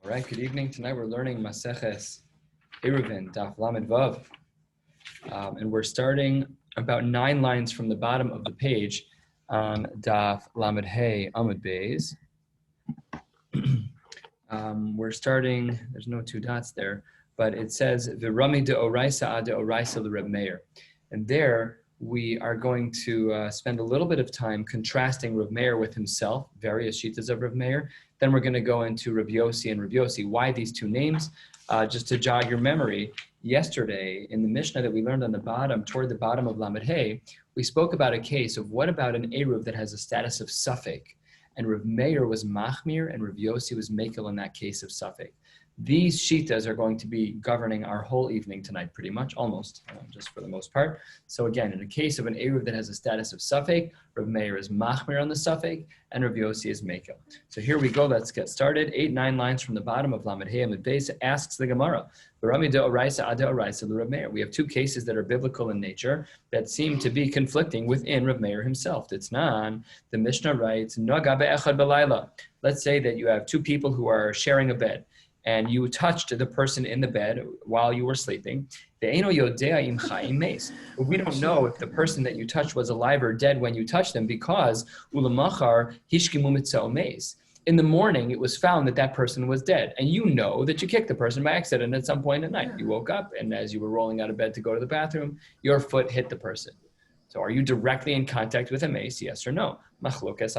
All right, good evening. Tonight we're learning Maseches Eruvin, Daf Lamed Vav. And we're starting about 9 lines from the bottom of the page on Daf Lamed Hey Amud Beis. We're starting, there's no 2 dots there, but it says, V'rami de oraisa ad oraisa l'Reb Meir. And there we are going to spend a little bit of time contrasting Reb Meir with himself, various shitas of Reb Meir. Then we're going to go into Reb Yossi and Reb Yossi. Why these 2 names? Just to jog your memory, yesterday in the Mishnah that we learned on the bottom, toward the bottom of Lamed Hey, we spoke about a case of what about an Eruv that has a status of Safek? And Reb Meir was Machmir and Reb Yossi was Mekel in that case of Safek. These shitas are going to be governing our whole evening tonight, pretty much, almost, just for the most part. So again, in the case of an Eruv that has a status of Safek, Reb Meir is Machmir on the Safek, and Reb Yossi is Mekel. So here we go, let's get started. 8-9 lines from the bottom of Lamed Hey Amud Beis asks the Gemara, Rami de oraisa ad oraisa l'Reb Meir. We have 2 cases that are biblical in nature that seem to be conflicting within Reb Meir himself. T'tznan, the Mishnah writes, Naga be'echad b'layla. Let's say that you have 2 people who are sharing a bed, and you touched the person in the bed while you were sleeping. We don't know if the person that you touched was alive or dead when you touched them because ulamachar hishkimu mitzah meis. In the morning, it was found that that person was dead. And you know that you kicked the person by accident at some point at night. You woke up, and as you were rolling out of bed to go to the bathroom, your foot hit the person. So are you directly in contact with a mace, yes or no? Machlokes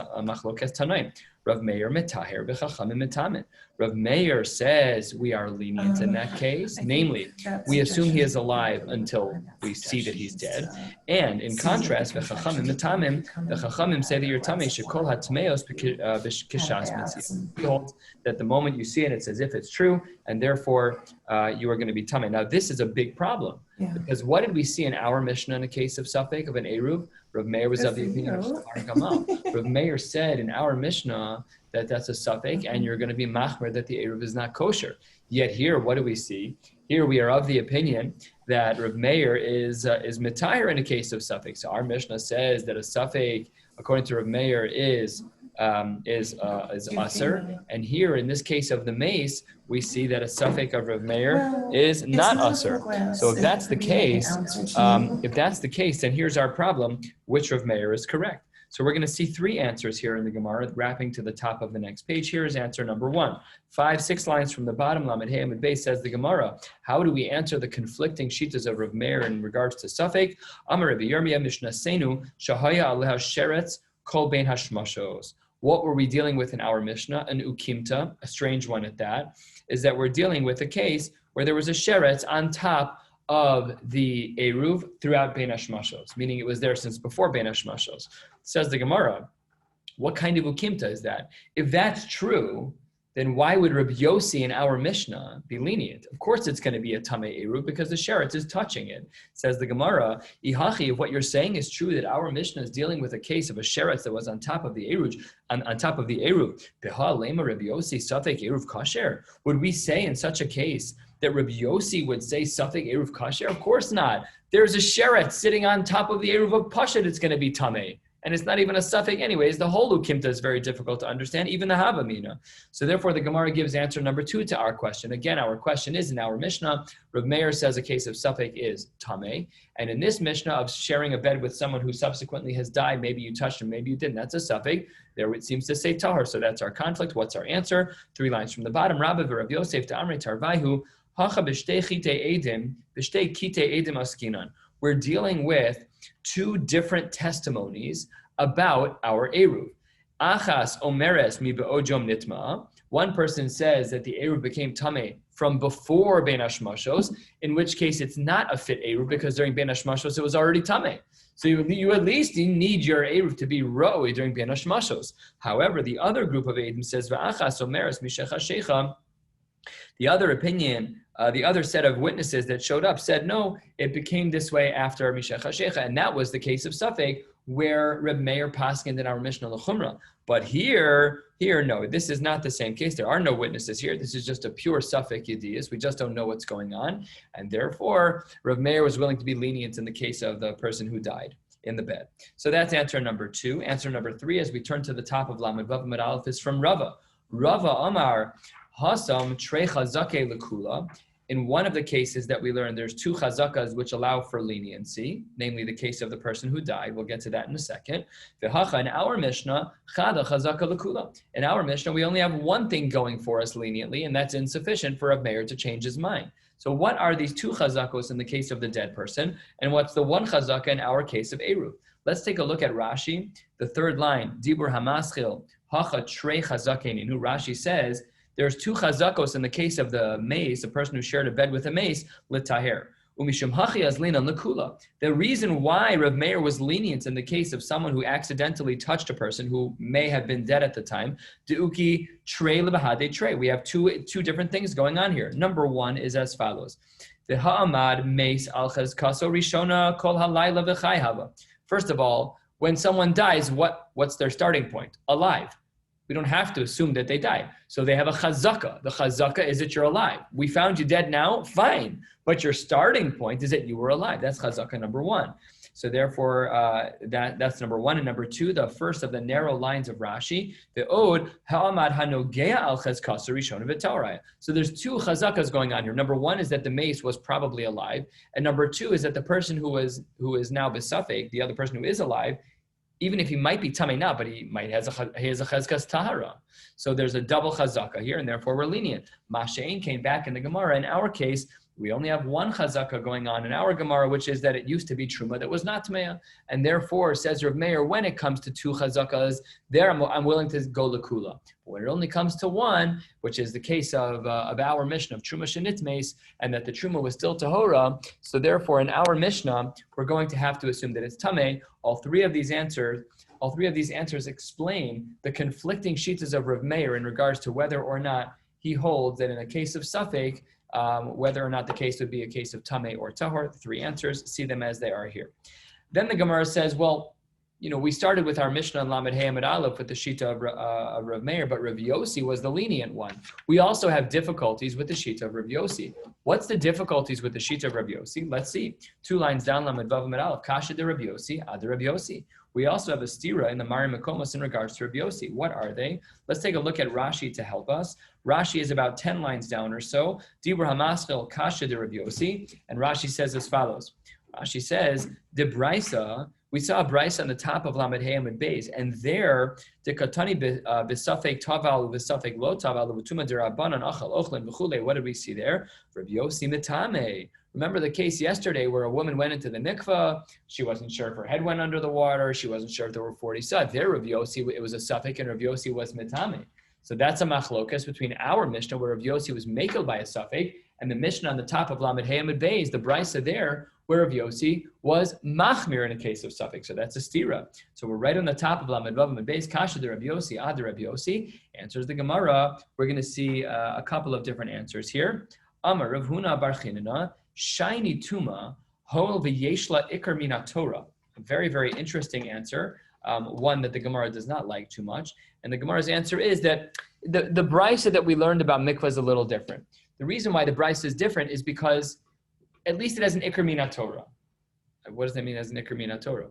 tanaim. Rav Meir metaher b'chachamim metamin. Rav Meir says we are lenient in that case. Namely, we assume he is alive until we see that he's dead. And in contrast, v'chachamim metamin, the chachamim say that you're tamei shekol hatmeos b'kishas mitzvah. He holds that the moment you see it, it's as if it's true, and therefore you are going to be tamei. Now, this is a big problem. Because what did we see in our Mishnah in a case of Safek, of an Eruv? Rav Meir was of the opinion of Shtar Gamal. Rav Meir said in our Mishnah that that's a Safek, and you're going to be machmer that the Eruv is not kosher. Yet here, what do we see? Here we are of the opinion that Rav Meir is mitayer in a case of Safek. So our Mishnah says that a Safek, according to Rav Meir, is aser, and here in this case of the mace, we see that a Safek of Rav Meir is not aser. So if that's the case, then here's our problem: which Rav Meir is correct? So we're going to see 3 answers here in the Gemara, wrapping to the top of the next page. Here is answer number 1. 5-6 lines from the bottom, Lamed Hey Amud Beis, says the Gemara, how do we answer the conflicting shitas of Rav Meir in regards to Safek? Amar Rabbi Yirmiyah Mishnah Seinu Shahaya Aleha Sheretz Kol Bein Hashmashos. What were we dealing with in our Mishnah? An ukimta, a strange one at that, is that we're dealing with a case where there was a sheretz on top of the Eruv throughout Bein Hashmashos, meaning it was there since before Bein Hashmashos. Says the Gemara, what kind of ukimta is that? If that's true, then why would Rabbi Yossi in our Mishnah be lenient? Of course it's going to be a tamei eruv because the sheretz is touching it. Says the Gemara, Ihachi, if what you're saying is true, that our Mishnah is dealing with a case of a sheretz that was on top of the eruv, on top of the eruv, Beha lema Rabbi Yossi safek eruv kasher. Would we say in such a case that Rabbi Yossi would say safek eruv kasher? Of course not. There's a sheretz sitting on top of the eruv of pashat. It's going to be tamei. And it's not even a suffix anyways. The whole ukimta is very difficult to understand, even the havamina. So therefore, the Gemara gives answer number 2 to our question. Again, our question is in our Mishnah, Rav Meir says a case of suffix is tamei. And in this Mishnah of sharing a bed with someone who subsequently has died, maybe you touched him, maybe you didn't, that's a suffix. There it seems to say tahar. So that's our conflict. What's our answer? 3 lines from the bottom. Rabbi v'Rav Yosef ta'amrei tarvaihu hacha b'shtei chitei edim b'shtei kitei edim askinan. We're dealing with 2 different testimonies about our Eruv. Achas omeres mi be'ojom nitma. One person says that the Eruv became tamei from before Bein Hashmashos, in which case it's not a fit Eruv because during Bein Hashmashos it was already tamei. So you at least need your Eruv to be roi during Bein Hashmashos. However, the other group of Edim says v'achas omeres mi shecha shecha. The other opinion, the other set of witnesses that showed up said, no, it became this way after Mishech HaShecha, and that was the case of Safek, where Reb Meir paskined in our Mishnah L'chumra. But here, no, this is not the same case. There are no witnesses here. This is just a pure Safek Yediyas. We just don't know what's going on. And therefore, Reb Meir was willing to be lenient in the case of the person who died in the bed. So that's answer number 2. Answer number 3, as we turn to the top of Lamed Vav Amud Aleph, is from Rava. Rava Amar, Hasam tre chazake lekula. In one of the cases that we learned, there's two chazakas which allow for leniency, namely the case of the person who died. We'll get to that in a second. V'hacha, in our Mishnah, chada chazaka lekula. In our Mishnah, we only have one thing going for us leniently, and that's insufficient for a mayor to change his mind. So what are these two chazakos in the case of the dead person, and what's the one chazaka in our case of Eruv? Let's take a look at Rashi, the third line, Dibur hamaschil, hacha trei chazakein, who Rashi says, there's two chazakos in the case of the mace, a person who shared a bed with a mace, litaher. Umishum hachi azlina lekula. The reason why Rav Meir was lenient in the case of someone who accidentally touched a person who may have been dead at the time, deuki trei lebahade trei. We have two different things going on here. Number one is as follows: the ha'amad mace al chazkaso rishona kol halayla v'chai hava. First of all, when someone dies, what's their starting point? Alive. We don't have to assume that they died. So they have a chazaka. The chazaka is that you're alive. We found you dead now, fine. But your starting point is that you were alive. That's chazaka number one. So therefore, that's number one. And number two, the first of the narrow lines of Rashi, the od ha'amad hanogea al chazkasa rishona v'torah. So there's two chazakas going on here. Number one is that the mace was probably alive. And number two is that the person who is now besafek, the other person who is alive, even if he might be tamei now, but he has a chazkas tahara. So there's a double chazaka here, and therefore we're lenient. Mashein came back in the Gemara. In our case, we only have one chazaka going on in our Gemara, which is that it used to be truma that was not tmeya, and therefore, says Rav Meir, when it comes to two chazakas, there I'm willing to go lekula. But when it only comes to one, which is the case of our Mishnah of truma shenitmeis, and that the truma was still tahora, so therefore in our Mishnah we're going to have to assume that it's tamei. All three of these answers explain the conflicting shitas of Rav Meir in regards to whether or not he holds that in a case of safek, whether or not the case would be a case of tamei or tahor. The three answers, see them as they are here. Then the Gemara says, well, we started with our Mishnah in Lamed Hey Amud Aleph with the shita of Rav Meir, but Rav Yossi was the lenient one. We also have difficulties with the shita of Rav Yossi. What's the difficulties with the shita of Rav Yossi? Let's see. 2 lines down, Lamed Vav Amud Aleph, Kasha de Rav Yossi, Ad Rav Yossi. We also have a stira in the Mari Makomos in regards to Rav Yossi. What are they? Let's take a look at Rashi to help us. Rashi is about 10 lines down or so. Dibur hamaschil kasha de Rav Yossi. And Rashi says as follows. Rashi says, the brisa, we saw a brisa on the top of Lamed Hey Amud Beis, and there, the katani b'safek taval b'safek lo taval v'tuma derabanan achal ochlin v'chule. What did we see there? Rav Yossi mitame. Remember the case yesterday where a woman went into the mikvah, she wasn't sure if her head went under the water, she wasn't sure if there were 40 sad. There, Rav Yossi, it was a safek, and Rav Yossi was mitame. So that's a machlokas between our Mishnah, where Rav Yossi was makel by a safek, and the Mishnah on the top of Lamed Hey Amud Beis, the brisa there, where Rav Yossi was machmir in a case of safek. So that's a stira. So we're right on the top of Lamed Vav Amud Beis, kasha de Rav Yossi, ad Rav Yossi, answers the Gemara. We're going to see a couple of different answers here. Amar Rav Huna bar Chinana, shiny tuma, hol v'yeshla ikar mina Torah. A very, very interesting answer. One that the Gemara does not like too much. And the Gemara's answer is that the brisa that we learned about mikvah is a little different. The reason why the brisa is different is because at least it has an ikar mina Torah. What does that mean as an ikar mina Torah?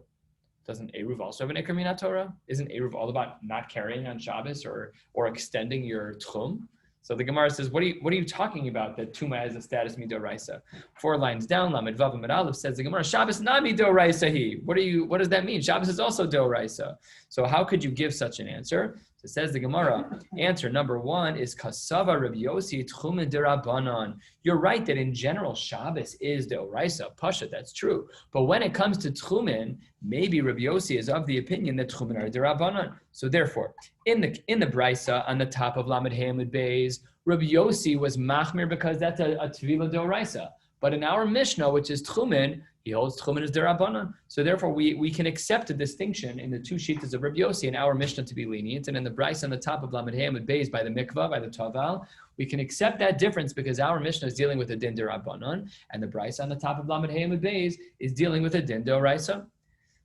Doesn't Eruv also have an ikar mina Torah? Isn't Eruv all about not carrying on Shabbos or extending your tchum? So the Gemara says, what are you talking about that Tuma has a status midoraisa? 4 lines down, Lamed Vav Amud Aleph says the Gemara, Shabbos na midoraisa hi. What does that mean? Shabbos is also doraisa. So how could you give such an answer? So it says the Gemara, answer number 1 is Kasava Rav Yossi Tchumen derabanan. You're right that in general Shabbos is doraisa, pasha, that's true. But when it comes to Tchumen, maybe Rav Yossi is of the opinion that Tchumen are derabanan. So therefore, in the brisa on the top of Lamed Hey Amud Beis, Rav Yossi was machmir because that's a tvila doraisa. But in our Mishnah, which is Tchumen, he holds Tchumen as derabanan. So therefore, we can accept a distinction in the two shitas of Rav Yossi in our Mishnah to be lenient, and in the brisa on the top of Lamed Hey Amud Beis by the mikvah, by the taval, we can accept that difference because our Mishnah is dealing with a din derabanan, and the brisa on the top of Lamed Hey Amud Beis is dealing with a din doraisa.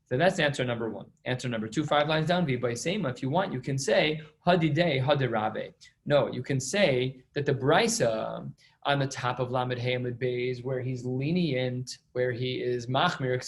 So that's answer number 1. Answer number 2, 5 lines down, by sema. If you want, you can say hadidei hadirabe. No, you can say that the brisa on the top of Lamed Hey Amud Beis, where he's lenient, where he is machmir,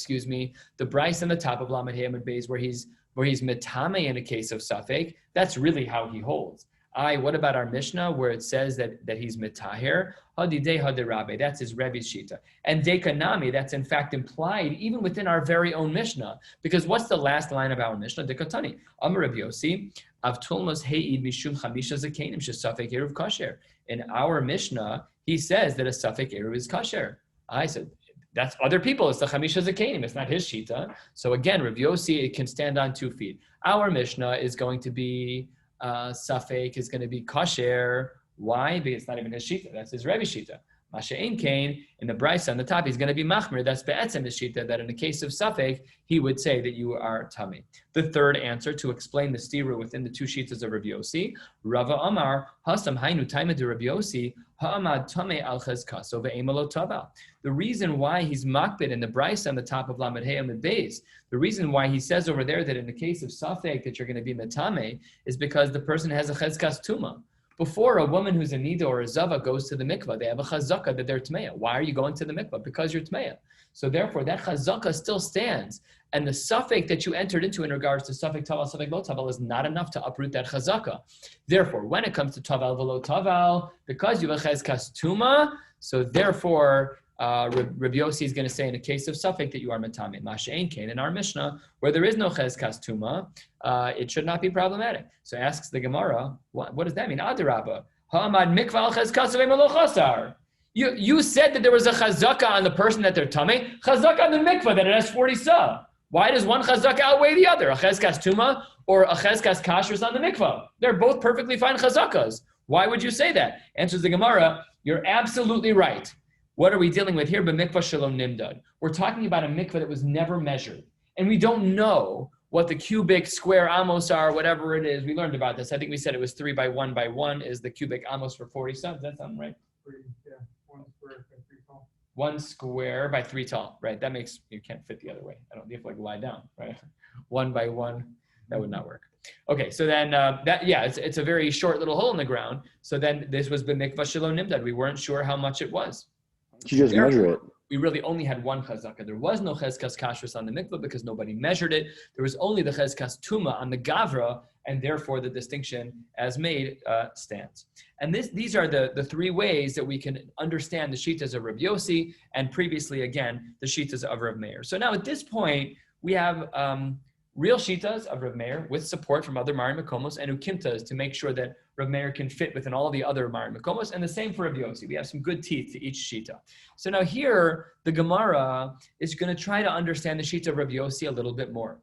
the brisa on the top of Lamed Hey Amud Beis, where he's metame in a case of safek, that's really how he holds. What about our Mishnah where it says that he's mitaher? Hadidei hadi Rabbi, that's his Rebbe's shita. And dekanami, that's in fact implied even within our very own Mishnah. Because what's the last line of our Mishnah? Dekatani. Amar Rabbi Yossi, avtulmos he'id mishum chamisha zakenim shesafek eruv kasher. In our Mishnah, he says that a safek eruv is kasher. I said, that's other people. It's the chamisha zakenim. It's not his shita. So again, Rabbi Yossi, it can stand on 2 feet. Our Mishnah is going to be safek is going to be kasher. Why? Because it's not even his shita. That's his Rebbe shita. Masha'en Kain, in the Brisa on the top, he's going to be machmir. That's be'etzem his shita, that in the case of safek, he would say that you are tummy. The third answer to explain the stira within the 2 shitas of Rabbi Yossi, Rava Amar, Hasam Hainu Taima de Rabbi Yossi, Ha'amad Tame al Chezkaso ve'emalo taval. The reason why he's makbid in the Brisa on the top of Lamed Hey Amid Beis, the reason why he says over there that in the case of safek that you're going to be metame is because the person has a chezkas tuma. Before a woman who's a nida or a zava goes to the mikvah, they have a chazaka that they're tmeya. Why are you going to the mikvah? Because you're tmeya. So therefore, that chazaka still stands. And the suffix that you entered into in regards to suffix taval, suffix lo taval is not enough to uproot that chazaka. Therefore, when it comes to taval velo taval, because you have a chezkas tuma, so therefore, Rabbi Yossi is going to say in a case of suffix that you are metame. Masha'en Kain in our Mishnah, where there is no chezkas tuma, it should not be problematic. So asks the Gemara, what does that mean? Adarabba, ha'amad mikvah al chezkas ve'melo chasar. You said that there was a chazaka on the person that they're tame, chazaka on the mikvah that it has 40 sa. Why does one chazaka outweigh the other? A chezkas tuma or a chezkas kashrus on the mikvah? They're both perfectly fine chazakas. Why would you say that? Answers the Gemara, you're absolutely right. What are we dealing with here? B'mikvah shalom nimdad. We're talking about a mikvah that was never measured. And we don't know what the cubic square amos are, whatever it is. We learned about this. I think we said it was 3 by 1 by 1 is the cubic amos for 40 sons. Does that sound right? 1 square by 3 tall. 1 square by 3 tall, right? That makes, you can't fit the other way. You have to lie down, right? 1 by 1, that would not work. Okay, so then it's a very short little hole in the ground. So then this was b'mikvah shalom nimdad. We weren't sure how much it was. You just measure it. We really only had one chazaka. There was no chezkas kashrus on the mikvah because nobody measured it. There was only the chezkas tuma on the gavra, and therefore the distinction as made stands. And these are the 3 ways that we can understand the shitas of Rabbi Yossi, and previously, again, the shitas of Rav Meir. So now at this point, we have real shitas of Rav Meir with support from other Mari Makomos and ukimtas to make sure that Rav Meir can fit within all the other Mari Makomos, and the same for Rav Yossi. We have some good teeth to each shita. So now here, the Gemara is going to try to understand the shita of Rav Yossi a little bit more.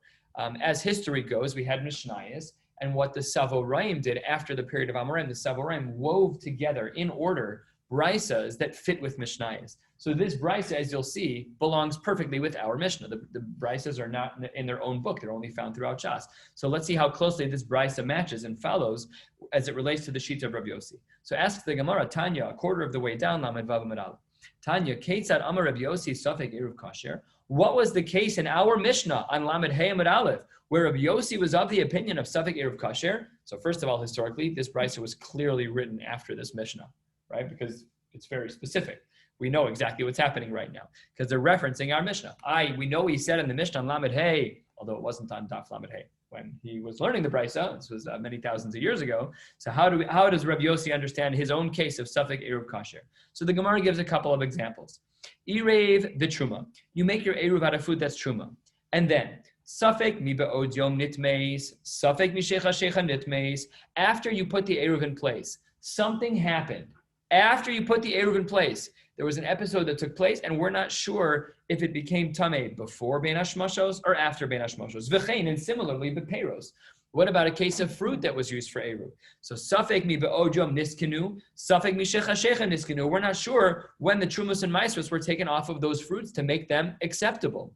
As history goes, we had Mishnayos, and what the Savoraim did after the period of Amoraim, the Savoraim wove together in order brisas that fit with Mishnayos. So this brisa, as you'll see, belongs perfectly with our Mishnah. The brisas are not in their own book. They're only found throughout Shas. So let's see how closely this brisa matches and follows as it relates to the sheet of Rabbi Yossi. So asks the Gemara, Tanya, a quarter of the way down, Lamed Vav Amud Aleph. Tanya, Ketzad Amar Rabbi Yossi Safek Eruv Kasher. What was the case in our Mishnah on Lamed Hey Amud Aleph, where Rabbi Yossi was of the opinion of Safek Eruv Kasher? So first of all, historically, this brisa was clearly written after this Mishnah, right? Because it's very specific. We know exactly what's happening right now because they're referencing our Mishnah. We know he said in the Mishnah on Lamed Hey, although it wasn't on Daf Lamed Hey when he was learning the brisa. This was many thousands of years ago. So how does Rabbi Yossi understand his own case of Safek Eruv Kasher? So the Gemara gives a couple of examples. Erev v'truma. You make your Eruv out of food that's truma, and then Safek mi be'od yom nitmeis, Safek mi shecha shecha nitmeis. After you put the Eruv in place, something happened. After you put the Eruv in place, there was an episode that took place, and we're not sure if it became Tameh before Bein HaShmashos or after Bein HaShmashos. V'chein, and similarly, B'peiros. What about a case of fruit that was used for Eruv? So, Safek mi be'od yom niskenu, Safek mi shecha shecha niskenu. We're not sure when the Trumas and Maasros were taken off of those fruits to make them acceptable.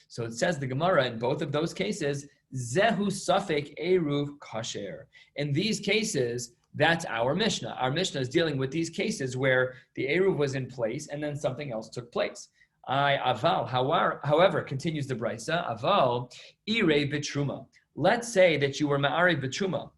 So it says the Gemara in both of those cases, Zehu Safek Eruv Kasher. In these cases, that's our Mishnah. Our Mishnah is dealing with these cases where the Eruv was in place and then something else took place. Aval, however, continues the Brisa, Aval, Ire B'truma. Let's say that you were Ma'are B'truma.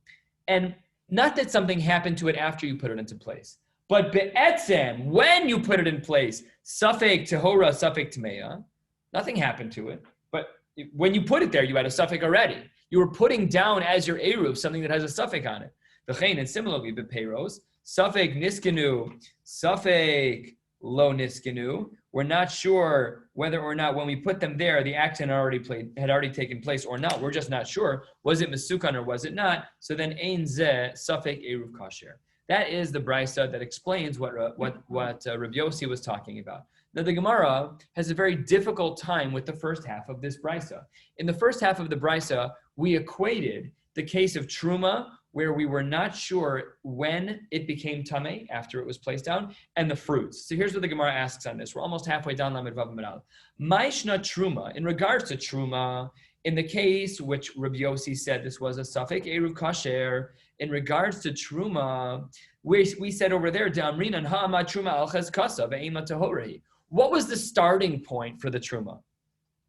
And not that something happened to it after you put it into place, but Be'etzem, when you put it in place, Safek Tehora, Safek Tmeya, nothing happened to it. But when you put it there, you had a Safek already. You were putting down as your Eruv something that has a Safek on it. V'chein, and similarly, b'peiros, safek niskenu, safek lo niskenu. We're not sure whether or not when we put them there, the action had already taken place or not. We're just not sure. Was it mesukan or was it not? So then ein zeh safek eruv kasher. That is the brisa that explains what Rabbi Yossi was talking about. Now the Gemara has a very difficult time with the first half of this brisa. In the first half of the brisa, we equated the case of truma, where we were not sure when it became tameh after it was placed down, and the fruits. So here's what the Gemara asks on this. We're almost halfway down Lamed Vav Amud Aleph. Ma'ishna truma, in regards to truma, in the case which Rabbi Yossi said this was a safek eruv kasher, in regards to truma, we said over there, De'amrinan ha'ama truma al-chez kasa ve'ema tahorei. What was the starting point for the truma?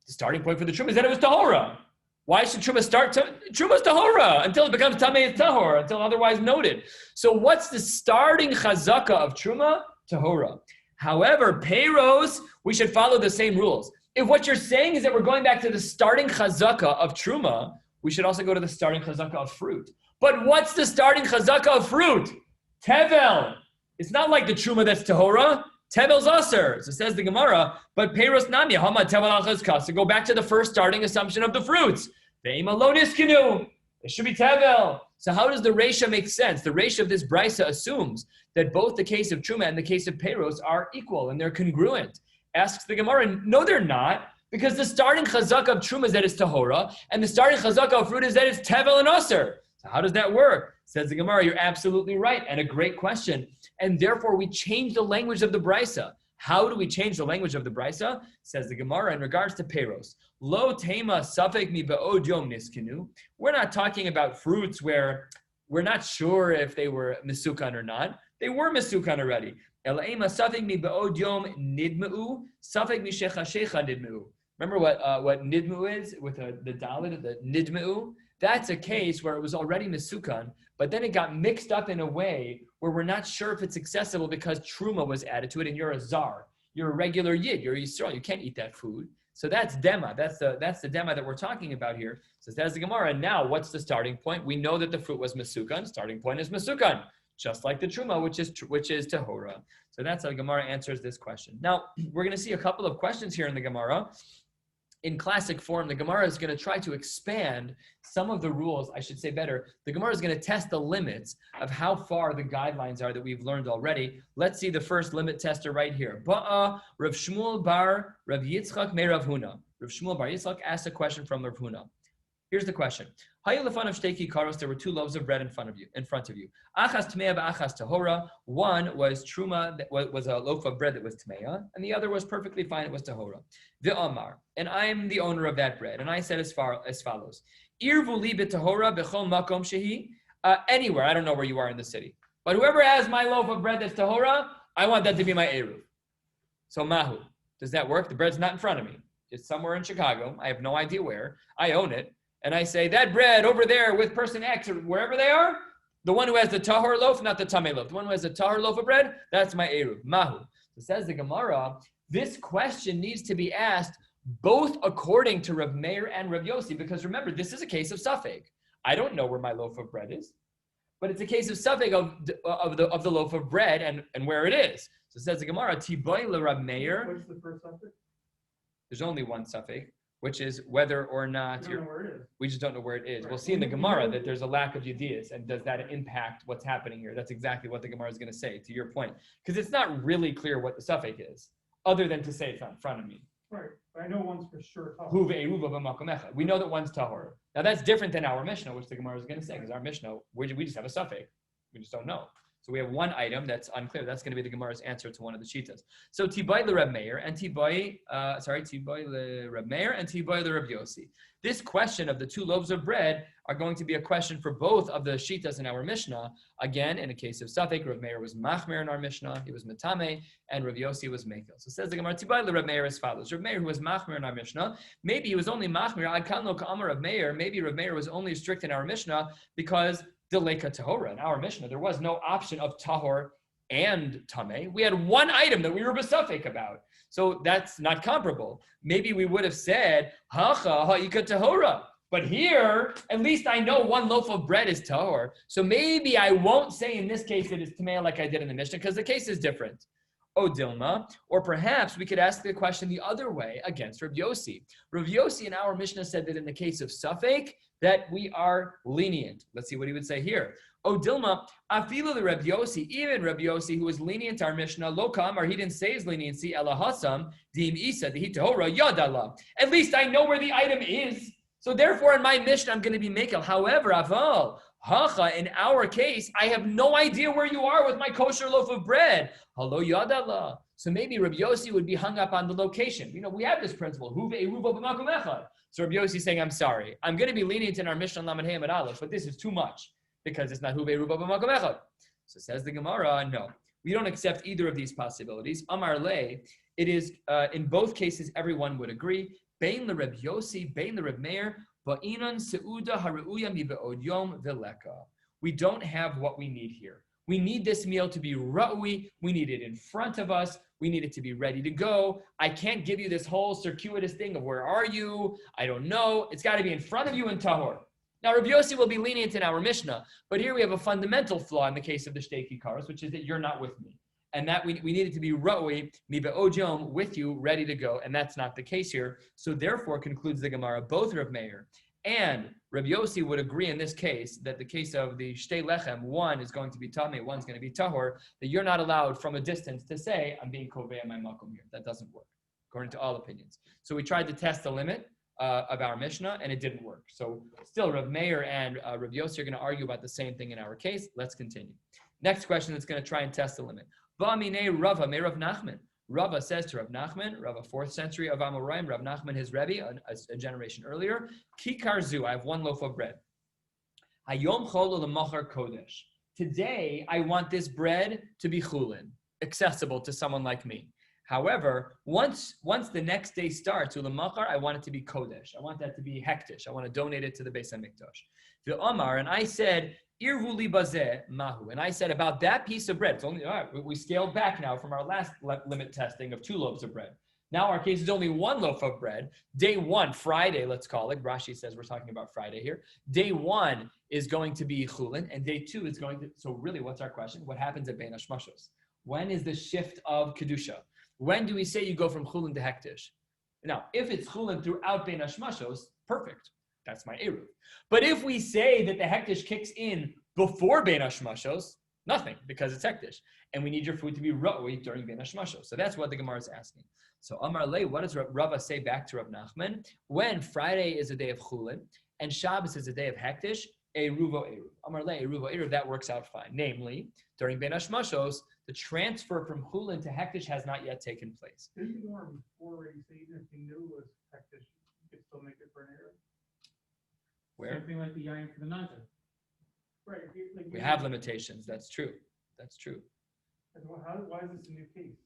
The starting point for the truma is that it was tahora. Why should truma start? Truma's tahora until it becomes tamei tahor, until otherwise noted. So what's the starting chazaka of truma? Tahora. However, peiros, we should follow the same rules. If what you're saying is that we're going back to the starting chazaka of truma, we should also go to the starting chazaka of fruit. But what's the starting chazaka of fruit? Tevel. It's not like the truma that's tahora. Tevel's aser. So says the Gemara, but peiros nami hama tevel al chazkas. So go back to the first starting assumption of the fruits. Ve'ima lo niskenu. It should be tevel. So how does the reisha make sense? The reisha of this brisa assumes that both the case of truma and the case of peiros are equal and they're congruent. Asks the Gemara, no, they're not, because the starting chazaka of truma is that it's tahora, and the starting chazaka of fruit is that it's tevel and aser. So how does that work? Says the Gemara, you're absolutely right, and a great question. And therefore, we change the language of the brisa. How do we change the language of the brisa? Says the Gemara in regards to peiros. Lo tema safek mi ba'od yom niskinu. We're not talking about fruits where we're not sure if they were mesukan or not. They were mesukan already. Elaima safek mi ba'od yom nidmeu, safek mi shecha shecha nidmeu. Remember what nidmeu is with the dalet, the nidmeu? That's a case where it was already mesukan, but then it got mixed up in a way where we're not sure if it's accessible because truma was added to it, and you're a zar, you're a regular yid, you're a Yisrael, you can't eat that food. So that's dema. That's the dema that we're talking about here. So that's the Gemara. And now, what's the starting point? We know that the fruit was mesukan. Starting point is mesukan, just like the truma, which is tahora. So that's how the Gemara answers this question. Now we're going to see a couple of questions here in the Gemara. In classic form, the Gemara is going to try to expand some of the rules, I should say better. The Gemara is going to test the limits of how far the guidelines are that we've learned already. Let's see the first limit tester right here. Ba'a Rav Shmuel bar Rav Yitzchak me Rav Huna. Rav Shmuel bar Yitzchak asked a question from Rav Huna. Here's the question. There were two loaves of bread in front of you. Achas tmeya v'achas tahora. One was truma, that was a loaf of bread that was tmeya, and the other was perfectly fine, it was tahora. V'amar, and I am the owner of that bread, and I said as follows. Irvu li b'tahora b'chol makom shehi. Anywhere, I don't know where you are in the city, but whoever has my loaf of bread that's tahora, I want that to be my eruv. So mahu, does that work? The bread's not in front of me. It's somewhere in Chicago. I have no idea where. I own it. And I say, that bread over there with person X or wherever they are, the one who has the tahor loaf, not the tameh loaf. The one who has the tahor loaf of bread, that's my eruv. Mahu. So says the Gemara, this question needs to be asked both according to Rav Meir and Rav Yossi, because remember, this is a case of safek. I don't know where my loaf of bread is, but it's a case of safek of the loaf of bread and where it is. So says the Gemara, Tiboy le Rav Meir. What's the first safek? There's only one safek, which is whether or not we just don't know where it is. Right. We'll see in the Gemara that there's a lack of yediyas, and does that impact what's happening here? That's exactly what the Gemara is going to say, to your point. Because it's not really clear what the suffix is, other than to say it's not in front of me. Right, but I know one's for sure tahor. We know that one's tahor. Now that's different than our Mishnah, which the Gemara is going to say, because our Mishnah, we just have a suffix. We just don't know. So we have one item that's unclear. That's going to be the Gemara's answer to one of the shitas. So Tibai le Reb Meir and Tibai le Reb Meir and Tibai le Reb Yossi. This question of the two loaves of bread are going to be a question for both of the shitas in our Mishnah. Again, in the case of Safek, Reb Meir was machmer in our Mishnah. He was metame, and Reb Yossi was mekel. So says the Gemara, Tibai le Reb Meir as follows. Reb Meir, who was machmer in our Mishnah, maybe he was only machmer. I can't look Amar Reb Meir. Maybe Reb Meir was only strict in our Mishnah because Deleka tahora. In our Mishnah, there was no option of tahor and tameh. We had one item that we were besafek about. So that's not comparable. Maybe we would have said, hacha ha'ika tahora. But here, at least I know one loaf of bread is tahor. So maybe I won't say in this case it is tamei like I did in the Mishnah, because the case is different. O Dilma, or perhaps we could ask the question the other way against Rabbi Yossi. Rabbi Yossi in our Mishnah said that in the case of Safek, that we are lenient. Let's see what he would say here. O Dilma, afilu the Rabbi Yossi, even Rabbi Yossi, who was lenient to our Mishnah, lo kamar, he didn't say his leniency, ela hasam, dim isa, dihi tahora, yadala. At least I know where the item is. So therefore, in my Mishnah, I'm going to be makel. However, aval, hacha, in our case, I have no idea where you are with my kosher loaf of bread. Halo yadala. So maybe Rabbi Yossi would be hung up on the location. We have this principle. So Rabbi Yossi is saying, I'm sorry. I'm going to be lenient in our Mishnah Lamed Hey Amud Aleph, but this is too much because it's not huve ruba b'makom echad. So says the Gemara, no. We don't accept either of these possibilities. Amar le, it is, in both cases, everyone would agree. Bein l'Reb Yossi, bein l'Reb Meir, ba'inan seuda haruya mi be'od yom v'leka. We don't have what we need here. We need this meal to be ra'ui. We need it in front of us. We need it to be ready to go. I can't give you this whole circuitous thing of where are you? I don't know. It's got to be in front of you in tahor. Now, Rabbi Yossi will be lenient in our Mishnah, but here we have a fundamental flaw in the case of the shtei kikaros, which is that you're not with me. And that we need it to be ra'ui, mi be'od yom, with you, ready to go. And that's not the case here. So therefore, concludes the Gemara, both Rav Meir and Rabbi Yossi would agree in this case that the case of the shtei lechem, one is going to be tamei, one's going to be tahor, that you're not allowed from a distance to say, I'm being kovei my makom here. That doesn't work, according to all opinions. So we tried to test the limit of our Mishnah, and it didn't work. So still, Rav Meir and Rabbi Yossi are going to argue about the same thing in our case. Let's continue. Next question that's going to try and test the limit. V'aminei Rava, me Rav Nachman. Rava says to Rav Nachman, Rava 4th century of Amoraim, Rav Nachman, his Rebbe, a generation earlier, Kikar zu, I have one loaf of bread. Hayom chol l'machar kodesh. Today, I want this bread to be chulin, accessible to someone like me. However, once the next day starts, u'lemachar, I want it to be kodesh. I want that to be hektish. I want to donate it to the Beis HaMikdash. V'omar, and I said, Irvuli bazeh mahu. And I said about that piece of bread, it's only, all right, we scaled back now from our last limit testing of 2 loaves of bread. Now our case is only 1 loaf of bread. Day 1, Friday, let's call it. Rashi says we're talking about Friday here. Day 1 is going to be chulin, and day 2 is going to, so really what's our question? What happens at Bein Hashmashos? When is the shift of Kedusha? When do we say you go from chulin to hektish? Now, if it's chulin throughout Bein Hashmashos, perfect. That's my Eruv. But if we say that the hektish kicks in before Bein Hashmashos, nothing, because it's hektish. And we need your food to be ra'ui during Bein Hashmashos. So that's what the Gemara is asking. So Amar Le, what does Rava say back to Rav Nachman? When Friday is a day of chulin and Shabbos is a day of hektish, Eruvo Eruv. Amar Le, Eruvo Eruv, that works out fine. Namely, during Bein Hashmashos, the transfer from chulin to hektish has not yet taken place. Didn't you learn before where you say even if you knew it was hektish, you could still make it for an Eruv? Where? Something like the yayin for the nazir. Right. We have limitations. That's true. That's true. Why is this a new case?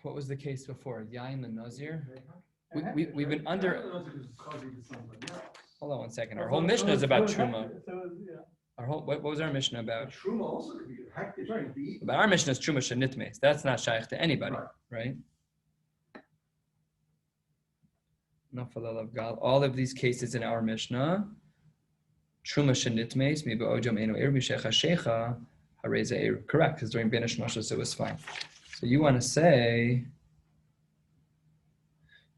What was the case before? Yain and Nazir? We've been under. Hold on 1 second. Our whole Mishnah is about Truma. What was our Mishnah about? Truma also could be hektish. Right. But our Mishnah is Truma Shenitmes. That's not shaykh to anybody, right? All of these cases in our Mishnah, Truma Shenitmes, maybe Ojam Eno Eruv Shecha Shecha Hareza Eruv. Correct, because during Bein Hashmashos it was fine. So you want to say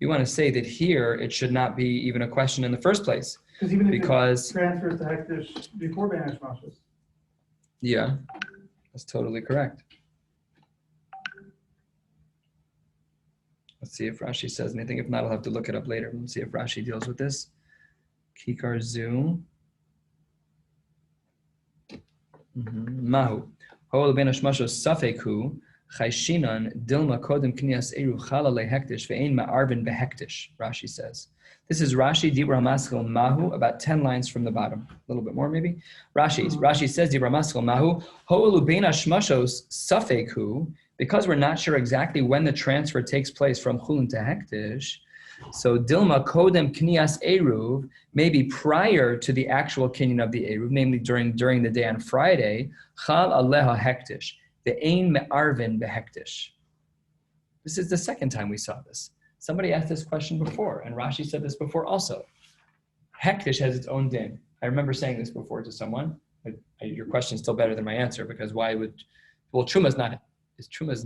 that here it should not be even a question in the first place. Because it transfers to hektish before Bein Hashmashos. Yeah, that's totally correct. Let's see if Rashi says anything. If not, I'll have to look it up later. Let's see if Rashi deals with this. Kikar zu. Mahu. Hol ben hashmashos safeku. Chayshinan dilma kodem knias eru chala lehektish ve'ein ma'arvin behektish. Rashi says. This is Rashi Dibra Maskil Mahu, about 10 lines from the bottom. A little bit more maybe. Rashi says Dibra Maskil Mahu. Holu ben hashmashos safeku. Because we're not sure exactly when the transfer takes place from chulin to hektish, so dilma kodem knias eruv, maybe prior to the actual kinyan of the eruv, namely during the day on Friday, chal aleha hektish, the ein me'arvin behektish. This is the second time we saw this. Somebody asked this question before, and Rashi said this before also. Hektish has its own din. I remember saying this before to someone. Your question is still better than my answer, because why would, well, Truma's not, Truma's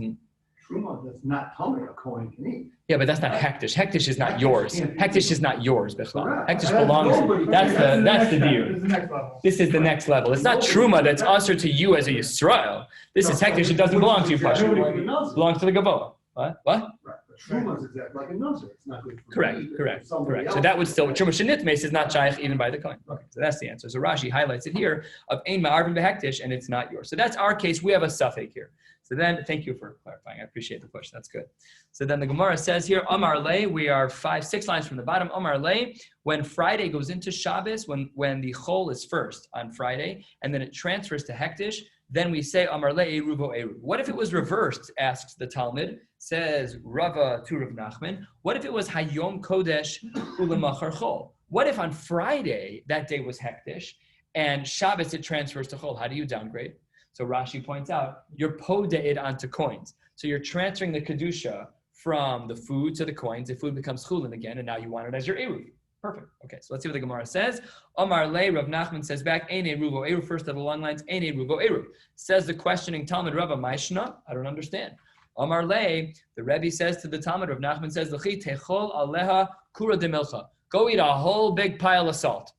Truma that's not tummy, a Kohen can eat. yeah, but that's not hektish. Hektish is not yours. Hektish is not yours, Bechlal. Correct. Hektish belongs, that's the deal. This is the next level. This is the next level. It's not Truma that's usher to you as a Yisrael. This is hektish. It doesn't belong to you, Pasha. It belongs to the Gavoa. What? Right, but Truma's exactly like a nuzzer. It's not good for Correct, me, correct, somebody correct. So else. that would still, Truma Shenitmes is not shaykh even by the Kohen. Okay, so that's the answer. So Rashi highlights it here of Ein Ma'arvin Behektish, and it's not yours. So that's our case. We have a suffix here. So then, thank you for clarifying. I appreciate the push. That's good. So then the Gemara says here, Amar Le, we are 6 lines from the bottom. Amar Le, when Friday goes into Shabbos, when the chol is first on Friday, and then it transfers to Hektish, then we say Amar Le Eruvo Eruv. What if it was reversed? Asks the Talmud. Says Rava to Rav Nachman. What if it was Hayom Kodesh Ulamachar Chol? What if on Friday that day was Hektish, and Shabbos it transfers to Chol? How do you downgrade? So Rashi points out, you're podeid onto coins. So you're transferring the Kedusha from the food to the coins. The food becomes chulin again, and now you want it as your Eruv. Perfect. Okay, so let's see what the Gemara says. Omar Le, Rav Nachman says back, Ein Eruvo Eruv, first of the long lines, Ein Eruvo Eruv. Says the questioning Talmud, Rava, Maishna? I don't understand. Omar Le, the Rebbe says to the Talmud, Rav Nachman says, L'chi techol aleha kura de milcha. Go eat a whole big pile of salt.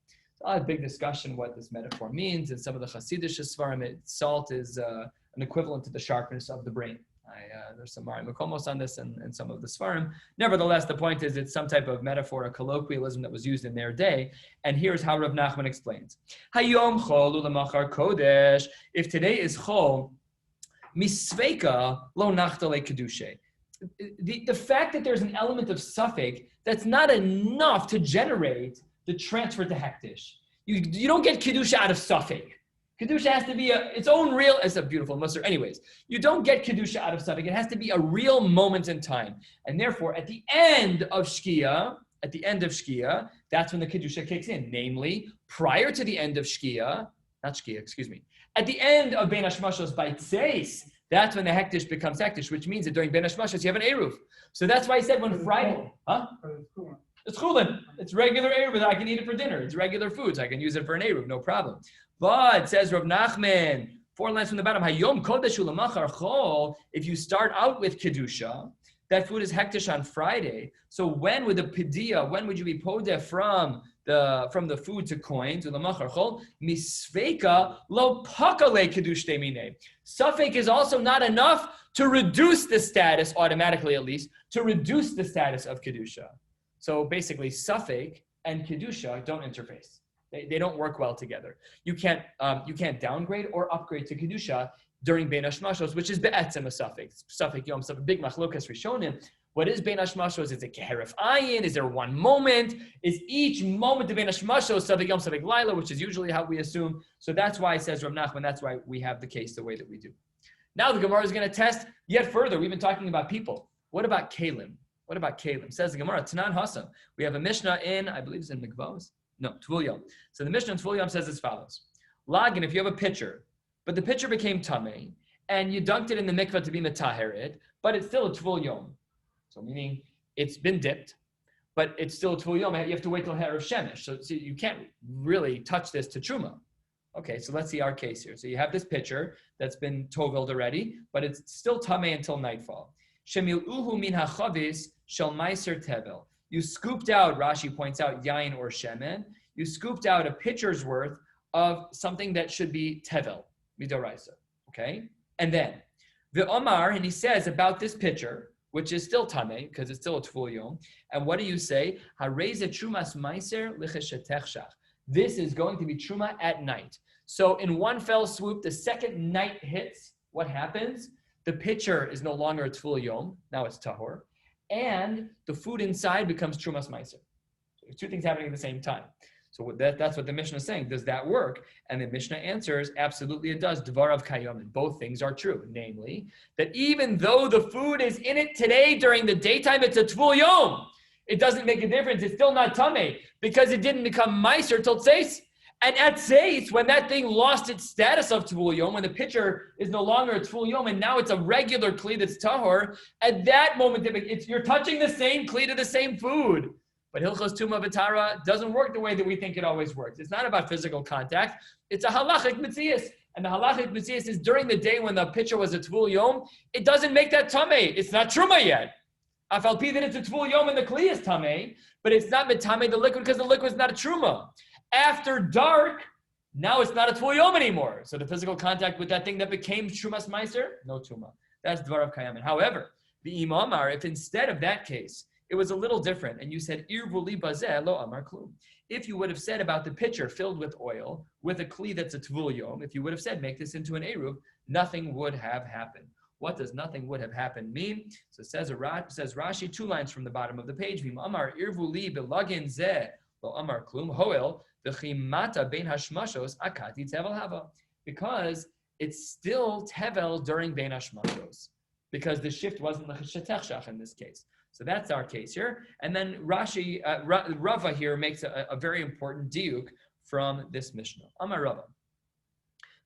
A big discussion what this metaphor means. In some of the Hasidic Svarim, salt is an equivalent to the sharpness of the brain. There's some Mari Makomos on this and some of the Svarim. Nevertheless, the point is it's some type of metaphor, a colloquialism that was used in their day. And here's how Rav Nachman explains. Hayom chol ulamachar kodesh. If today is chol, misveika lo nachtale kedushe. The fact that there's an element of suffix, that's not enough to generate the transfer to hektish. You don't get kedusha out of suffix. Kedusha has to be its own real. It's a beautiful musar. Anyways, you don't get kedusha out of suffix. It has to be a real moment in time, and therefore, at the end of shkia, that's when the kedusha kicks in. Namely, prior to the end of shkia, not shkia, excuse me. At the end of ben hashmashos by tzeis, that's when the hektish becomes hektish, which means that during ben hashmashos you have an eruv. So that's why I said when Friday, It's chulin. It's regular eruv. I can eat it for dinner. It's regular foods. I can use it for an eruv, no problem. But says Rav Nachman, 4 lines from the bottom. Hayom kodesh ulamachar chol. If you start out with kedusha, that food is hektish on Friday. So when would the pidia? When would you be podeh from the food to coins ulamachar chol? Misveika lo pakale kedush demine. Suffix is also not enough to reduce the status automatically, at least to reduce the status of kedusha. So basically, suffix and kedusha don't interface. They don't work well together. You can't downgrade or upgrade to kedusha during bein hashmashos, which is be'etzem a suffix. Suffix yom suffix big machlokas rishonim. What is bein hashmashos? Is it keheref ayin? Is there one moment? Is each moment of bein hashmashos suffix yom suffix laila, which is usually how we assume. So that's why it says Rav Nachman. That's why we have the case the way that we do. Now the Gemara is going to test yet further. We've been talking about people. What about kalim? What about kalim? Says the Gemara, Tanan Hasam. We have a Mishnah in, I believe it's in Mikvos. No, Tvul Yom. So the Mishnah in Tvul Yom says as follows. Lagin, if you have a pitcher, but the pitcher became tamei, and you dunked it in the mikvah to be metahered, but it's still a Tvul Yom. So meaning it's been dipped, but it's still a Tvul Yom. You have to wait till Herav Shemesh. So you can't really touch this to Truma. Okay, so let's see our case here. So you have this pitcher that's been toveled already, but it's still tamei until nightfall. Shemiluhu min hachavis shel meiser tevel. You scooped out, Rashi points out, yain or shemen. You scooped out a pitcher's worth of something that should be tevel, midoraisa. Okay? And then, the Omar, and he says about this pitcher, which is still tamei, because it's still a tful yom. And what do you say? Hareze trumas meiser licheshetechshach. This is going to be truma at night. So in one fell swoop, the second night hits, what happens? The pitcher is no longer a tful yom. Now it's tahor. And the food inside becomes trumas meiser. So there's two things happening at the same time. So that's what the Mishnah is saying. Does that work? And the Mishnah answers, absolutely it does. Dvarav kayomin. Both things are true. Namely, that even though the food is in it today during the daytime, it's a tvul yom. It doesn't make a difference. It's still not tamei because it didn't become meiser till tzeis. And at Zeitz, when that thing lost its status of Tvul Yom, when the pitcher is no longer a Tvul Yom, and now it's a regular Kli that's Tahor, at that moment, you're touching the same Kli to the same food. But Hilchos Tuma V'Tara doesn't work the way that we think it always works. It's not about physical contact. It's a halachic mitzias. And the halachic mitzias is during the day when the pitcher was a Tvul Yom, it doesn't make that Tameh. It's not Truma yet. Afal pi that it's a Tvul Yom and the Kli is Tameh, but it's not Mitameh the liquid because the liquid is not a Truma. After dark, now it's not a Tvul Yom anymore. So the physical contact with that thing that became Trumas Meiser, no Tuma. That's Dvarav Kayamin. However, the Imamar, if instead of that case, it was a little different, and you said, Irvuli bazeh lo amar klum. If you would have said about the pitcher filled with oil, with a Kli that's a Tvul Yom, if you would have said, make this into an Eruv, nothing would have happened. What does nothing would have happened mean? So it says Rashi, 2 lines from the bottom of the page, Vim amar irvuli belagin zeh lo amar klum hoel v'chimata bein hashmashos akati tevel hava. Because it's still tevel during bein hashmashos. Because the shift wasn't l'chetechshach in this case. So that's our case here. And then Rashi, Rava here makes a very important diuk from this Mishnah. Amar Rava.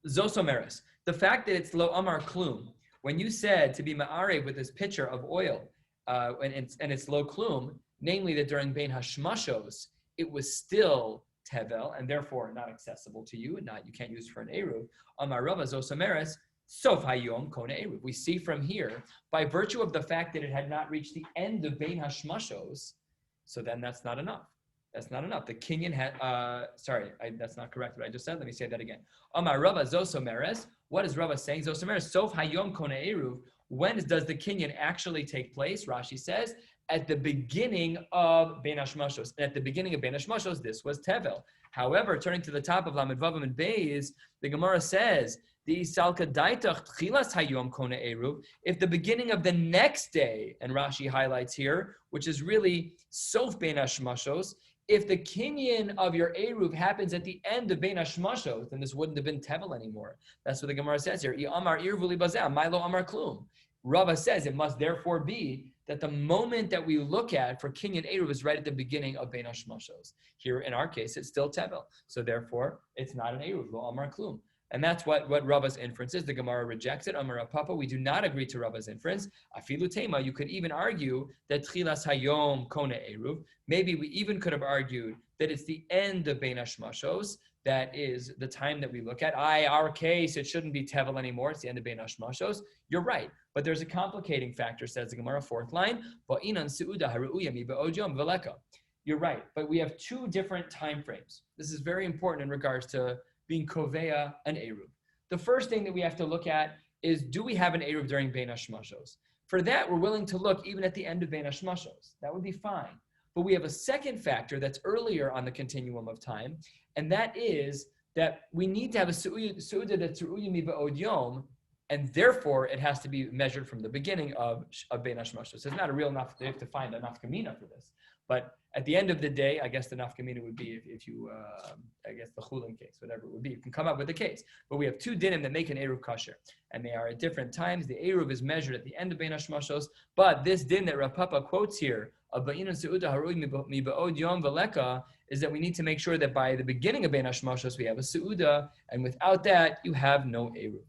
Zosomeres. The fact that it's lo amar klum, when you said to be ma'arev with this pitcher of oil, and it's lo klum, namely that during bein hashmashos, it was still tevel, and therefore not accessible to you, and you can't use for an eruv. Amar Rava zosomeres. Sof hayom kona eruv. We see from here, by virtue of the fact that it had not reached the end of bein hashmashos, so then that's not enough. That's not enough. The kinyan had, that's not correct what I just said. Let me say that again. Amar Rava zosomeres. What is Rava saying? Zosomeres sof hayom kona eruv. When does the kinyan actually take place? Rashi says, at the beginning of bein hashmashos. And at the beginning of bein hashmashos, this was tevel. However, turning to the top of Lamed Vavam and Beis, the Gemara says, if the beginning of the next day, and Rashi highlights here, which is really sof bein hashmashos, if the kinyan of your eruv happens at the end of bein hashmashos, then this wouldn't have been tevel anymore. That's what the Gemara says here. Rava says it must therefore be that the moment that we look at for kinyan eruv is right at the beginning of bein hashmashos. Here, in our case, it's still tevel. So therefore, it's not an eruv, lo amar klum. And that's what Rava's inference is. The Gemara rejects it. Amar Papa, we do not agree to Rava's inference. Afilu tema, you could even argue that tchilas hayom kona eruv. Maybe we even could have argued that it's the end of bein hashmashos. That is the time that we look at. Our case, it shouldn't be tevel anymore. It's the end of bein hashmashos. You're right. But there's a complicating factor, says the Gemara, 4th line. You're right. But we have 2 different time frames. This is very important in regards to being koveya an eruv. The first thing that we have to look at is, do we have an eruv during bein hashmashos? For that, we're willing to look even at the end of bein hashmashos. That would be fine. But we have a second factor that's earlier on the continuum of time, and that is that we need to have a su'udah that's ru'uyim ba'od yom, and therefore it has to be measured from the beginning of bein hashmashos. So it's not a real they have to find a nafkamina for this. But at the end of the day, I guess the nafkamina would be if you, I guess the chulin case, whatever it would be. You can come up with a case. But we have 2 dinim that make an eruv kasher. And they are at different times. The eruv is measured at the end of bein hashmashos. But this din that Rav Papa quotes here, of ba'inan se'udah harui mi ba'od yom v'leka, is that we need to make sure that by the beginning of bein hashmashos, we have a se'udah. And without that, you have no eruv.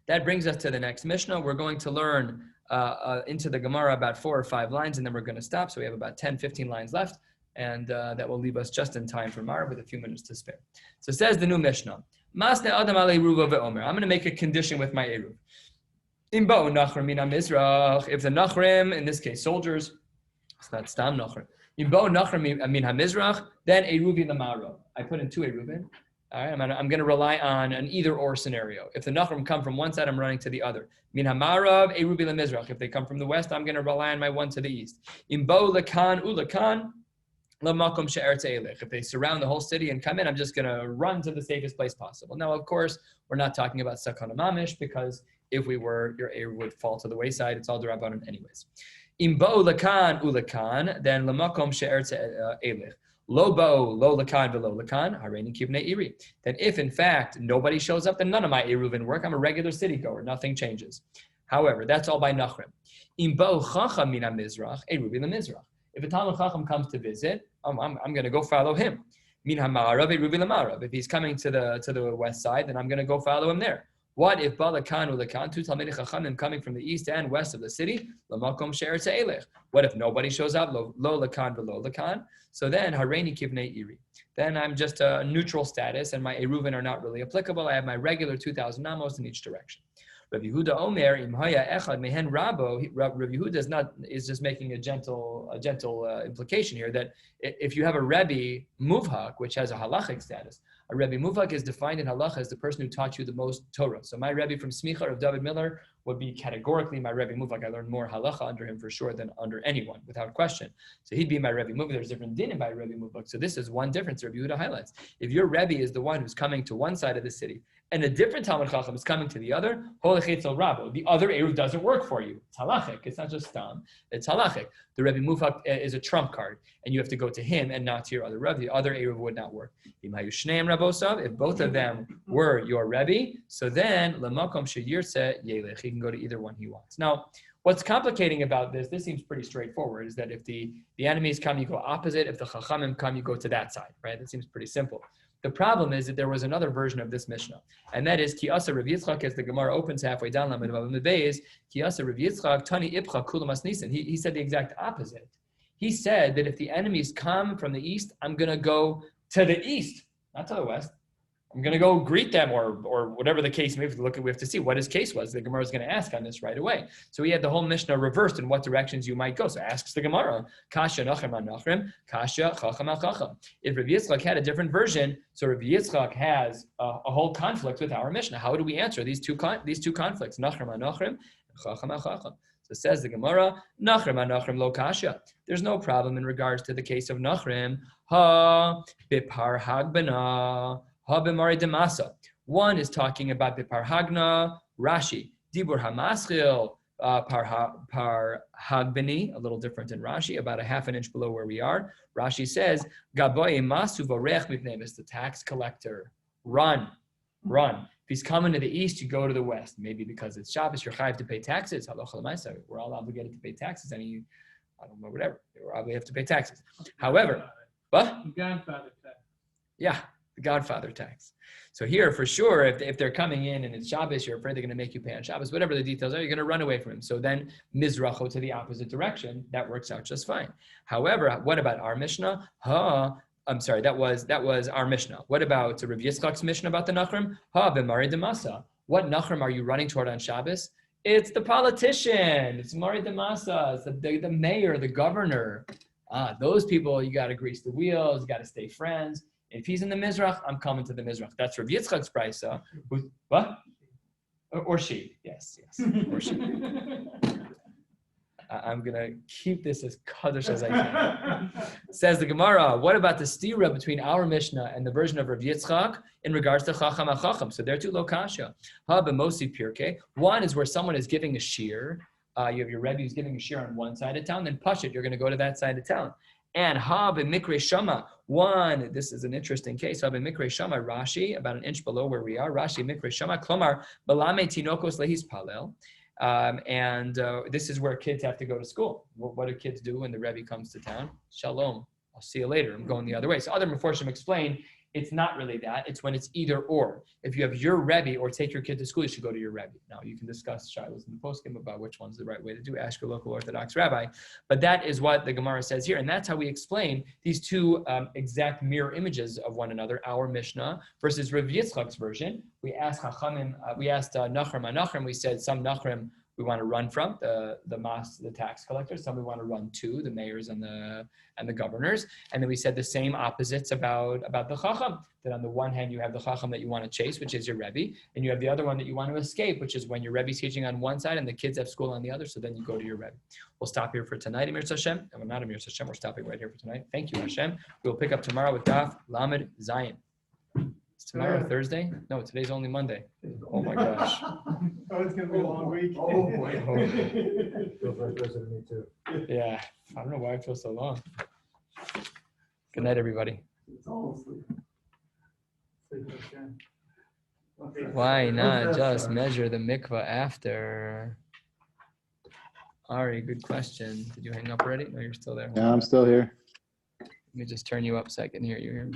That brings us to the next Mishnah. We're going to learn into the Gemara about 4 or 5 lines, and then we're going to stop. So we have about 10, 15 lines left, and that will leave us just in time for Mara with a few minutes to spare. So says the new Mishnah, Masne Adam ale Ruva ve'omer. I'm going to make a condition with my Eruv. Im ba'u nachrim min ha-mizrach. If the nachrim, in this case soldiers, it's not stam nachrim. Im ba'u nachrim min ha-mizrach, then Eruvin l'ma'arav. I put in 2 Eruvin. All right, I'm going to rely on an either-or scenario. If the nachrim come from one side, I'm running to the other. Min ha-ma'arav, Eruvin l'mizrach. If they come from the west, I'm going to rely on my one to the east. Im ba'u lekan ulekan, lamakom she'er te'elech. If they surround the whole city and come in, I'm just going to run to the safest place possible. Now, of course, we're not talking about sakana mamish, because if we were, your ear would fall to the wayside. It's all derabanan anyways. Im ba'u lekan ulekan, then lamakom she'er te'elech. Lo bo, lo lakan, velo lakan, harein kivnei iri. Then if in fact nobody shows up, then none of my Eruvin work. I'm a regular city goer. Nothing changes. However, that's all by nachrim. Im bo chacham min ha-mizrach, Eruvin l'mizrach. If a Talmud Chacham comes to visit, I'm going to go follow him. Min ha'ma'arav Eruvin l'ma'arav. If he's coming to the west side, then I'm going to go follow him there. What if Balakan Ulakan, two Talmidei Chachamim coming from the east and west of the city? Lamakom she'eretz ha'elech. What if nobody shows up? Lo lakan v'lo lakan. So then Hareini kivnei iri. Then I'm just a neutral status, and my Eruvin are not really applicable. I have my regular 2,000 amos in each direction. Rabbi Yehuda Omer imhaya echad mehen rabo. Rabbi Yehuda is just making a gentle implication here that if you have a Rebbe muvhak, which has a halachic status, a Rebbe muvhak is defined in halacha as the person who taught you the most Torah. So my Rebbe from Smicha of David Miller would be categorically my Rebbe muvhak. I learned more halacha under him for sure than under anyone, without question. So he'd be my Rebbe muvhak. There's different din by Rebbe muvhak. So this is one difference Rabbi Yehuda highlights. If your Rebbe is the one who's coming to one side of the city, and a different Talmud Chacham is coming to the other, the other Eruv doesn't work for you. It's halachic. It's not just stam. It's halachic. The Rebbe Mufak is a trump card, and you have to go to him and not to your other Rebbe. The other Eruv would not work. If both of them were your Rebbe, so then Lamakom Sheyirse Yelech. He can go to either one he wants. Now, what's complicating about this seems pretty straightforward, is that if the enemies come, you go opposite. If the Chachamim come, you go to that side, right? That seems pretty simple. The problem is that there was another version of this Mishnah, and that is Ki Asa Rav Yitzchak, as the Gemara opens halfway down Lamed Vav Beis, Ki Asa Rav Yitzchak Tani Ipcha Kulam As Nisan. He said the exact opposite. He said that if the enemies come from the east, I'm going to go to the east, not to the west. I'm going to go greet them, or whatever the case may be. We have to see what his case was. The Gemara is going to ask on this right away. So he had the whole Mishnah reversed in what directions you might go. So asks the Gemara, Kasha Nachrim Nachrim, Kasha Chacham Chacham. If Rabbi Yitzchak had a different version, so Rabbi Yitzchak has a whole conflict with our Mishnah. How do we answer these two conflicts? Nachrim Nachrim, Chacham Chacham. So says the Gemara, Nachrim Nachrim lo Kasha. There's no problem in regards to the case of Nachrim. Ha bipar hagbana. One is talking about the parhagna, Rashi, Dibur Hamaschil, parhagbani, a little different in Rashi, about a half an inch below where we are. Rashi says, Gaboy masu vorech mipneim, is the tax collector. Run. If he's coming to the east, you go to the west. Maybe because it's Shabbos, you're chayav to pay taxes. We're all obligated to pay taxes. Whatever. We're obligated to pay taxes. However, what? Grandfather tax. Yeah. The Godfather tax. So here, for sure, if they're coming in and it's Shabbos, you're afraid they're going to make you pay on Shabbos, whatever the details are, you're going to run away from him. So then Mizracho to the opposite direction, that works out just fine. However, what about our Mishnah? That was our Mishnah. What about Rav Yitzchak's Mishnah about the Nachrim? B'mari demasa. What Nachrim are you running toward on Shabbos? It's the politician. It's Mari demasa. It's the mayor, the governor. Those people, you got to grease the wheels, you got to stay friends. If he's in the Mizrach, I'm coming to the Mizrach. That's Rav Yitzchak's brisa. What? Or she. Yes. Or she. I'm going to keep this as kaddish as I can. Says the Gemara, what about the stira between our Mishnah and the version of Rav Yitzchak in regards to Chacham HaChacham? So they're two lokasha. Ha b'mosi pirke. One is where someone is giving a shir. You have your Rebbe who's giving a shir on one side of town, then Pashit, you're going to go to that side of town. And Ha b'mikre shama, one, this is an interesting case. Ha b'mikre shama, Rashi, about an inch below where we are. Rashi mikre shama, klomar, balame tinokos lehis palel. This is where kids have to go to school. What do kids do when the Rebbe comes to town? Shalom, I'll see you later. I'm going the other way. So other Meforshim explain, it's not really that. It's when it's either or. If you have your Rebbe or take your kid to school, you should go to your Rebbe. Now, you can discuss shilas in the postgame about which one's the right way to do. Ask your local Orthodox rabbi. But that is what the Gemara says here. And that's how we explain these two exact mirror images of one another, our Mishnah versus Rav Yitzchak's version. We asked Nachrim Nachrim. We said some Nachrim we want to run from, the tax collectors. Some we want to run to, the mayors and the governors. And then we said the same opposites about the Chacham. That on the one hand, you have the Chacham that you want to chase, which is your Rebbe, and you have the other one that you want to escape, which is when your Rebbe's teaching on one side and the kids have school on the other, so then you go to your Rebbe. We'll stop here for tonight, Amir Hashem. And we're not Amir Hashem, we're stopping right here for tonight. Thank you, Hashem. We'll pick up tomorrow with Daf Lamed Zion. Is tomorrow Thursday? No, today's only Monday. Oh my gosh. Oh, it's going to be a long week. Oh, boy. Feels like Thursday to me too. Yeah, I don't know why it feels so long. Good night, everybody. It's almost sleep. Why not just measure the mikvah after? Ari, good question. Did you hang up already? No, you're still there. Yeah, I'm still here. Let me just turn you up so I can hear you here.